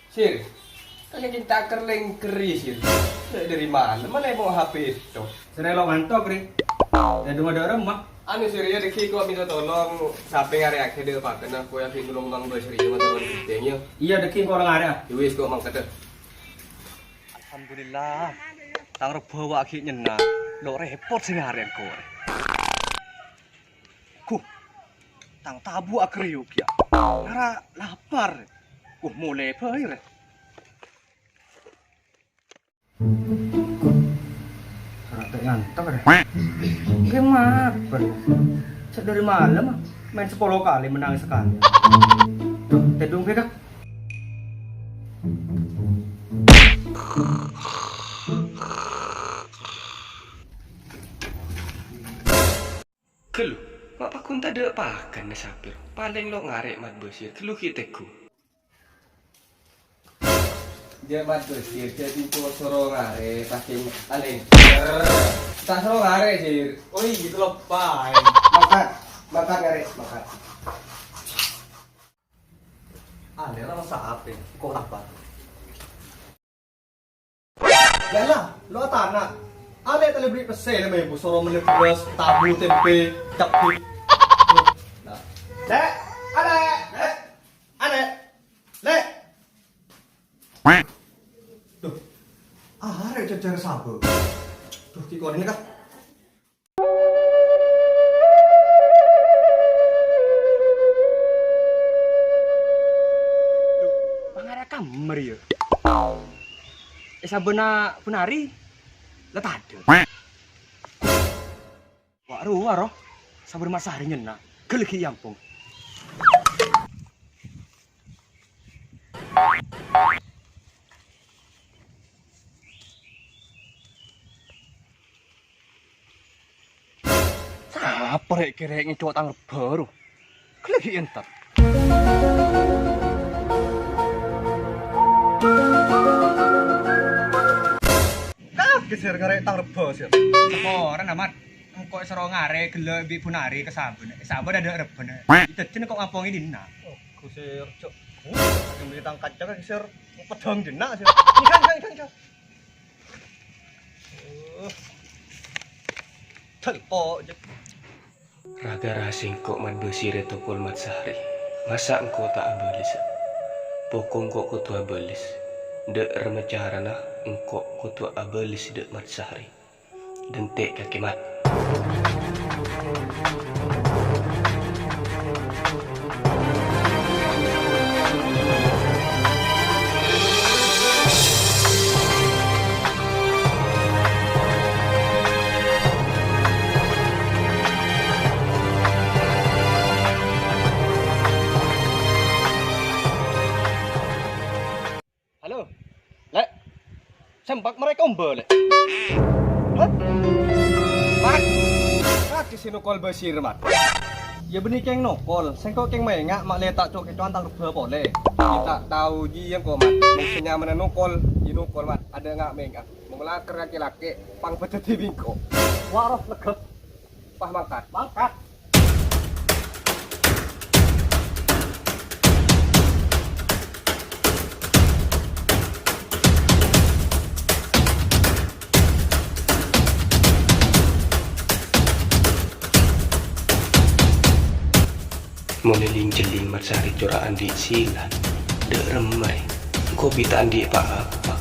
Sir, kalian cinta kerling keri sir. Dari mana? Mana mau HP itu? Sering lo ngantok, Ri. Ya dong ada remah. Anu sir ya deki kok minta tolong sampai ngare akhir dia pakai nah kue yakin tolong bang bos sir teman pentingnya. Iya deki kok orang area. Wis kok mang kete. Alhamdulillah. Tang rebo wak ki nyena. Lo repot sing harian kowe. Ku. Tang tabu akriuk ya. Ora lapar. Ku mulai bae re. Rata ngantok deh. Gimana? Dari malam main 10 kali menang sekali. Tuh, tedung kak. Kelu, mak pakun tak ada pakan na sapir. Paling lo ngarek mat bosir, kelu kiteku. Dia mat bosir, jadi kok soro ngare pakai paling. Tak soro ngare sir. Oh gitu loh, Pak. Makan ngare, makan. Ale ora sape. Kok lapar. Yalah, lo tanah. Ale tali beli pesen na may busoro melebras, tabu tempe, capit. Lek, ale. Lek. Duh. Are jajar sabu. Duh, ki kon ini kah? Pangara kamar ya. Sabena punari. Lah tade. Wak ruwaro. Sabar masa hari nyena. Gelegi yampung. Apa rek kira ngicok tang baru. Gelegi entar. Geser ngarek tang rebo sih. Ora amat. Engko sero ngare gelo mbi punari ke sabun. Sabun ada reben. Dadi kok ngapongi dina. Oh, geser cok. Yang beli tang kaca kan geser pedang jenak sih. Kan. Telpo. Raga rasing kok mat bosir itu kul mat sehari. Masa engkau tak abelis? Pokong kok kutu abelis. Dek remacarana engkau kutu abelis dek mat sehari. Dentek kaki mat. Halo. Lek. Sembak mereka ombol. Mat. Di sini kol basir mat. Ya benih keng nokol, sengko keng mengak mak letak cok kecuan tang reba boleh. Kita tahu ji yang kok mat. Maksudnya mana nukol, ji nukol mat. Ada nggak mengak? Mengelakar laki-laki, pang pecah di bingko. Waroh legep. Pah mangkat. Mangkat. Moneling jeling mat sari curaan di silat. Dek remai. Kau bita andi apa-apa.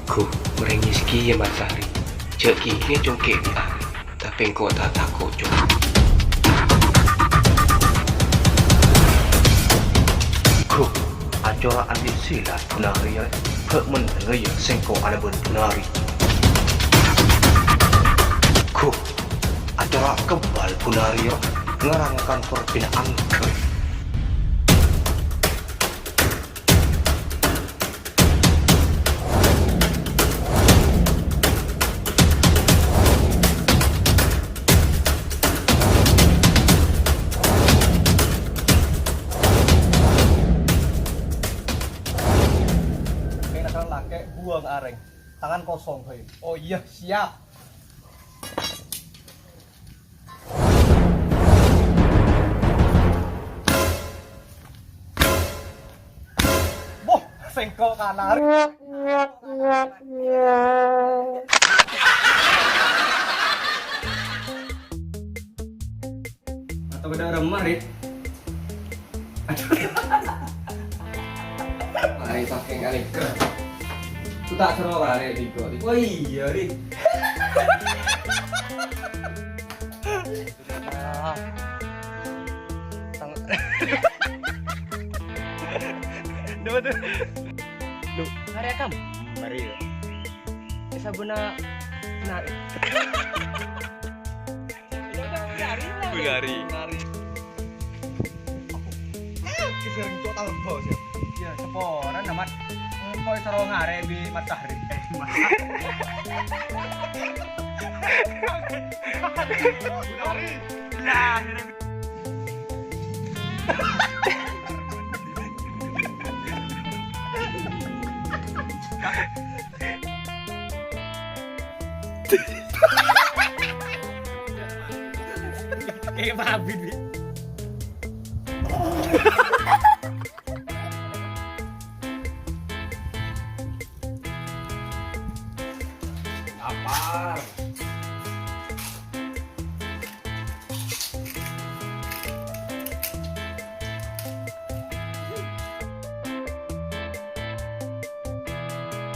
Ku merengis ki ya mat sari. Cek kini congkek ah. Tapi engkau tak takut cok. Ku acara andi silat punari ya. Hak mendengar ya sengko ala ben punari. Ku acara kebal punari ya. Ngerangkan perbinaan ke. Buang areng, tangan kosong hei. Oh iya siap. sengkok kanar. Atau beda remah, Rit. Mari pakai kali ke. Ku tak seru kali tiga. Oh iya, Rit. Dapat tuh. Lu, hari akam. Mari yo. Sabuna nari. Bulari. Kisah cok tahu bos ya. Ya, seporan amat. Kok sero ngare bi matahari. Bulari. Lah, kayak babi nih. Apa?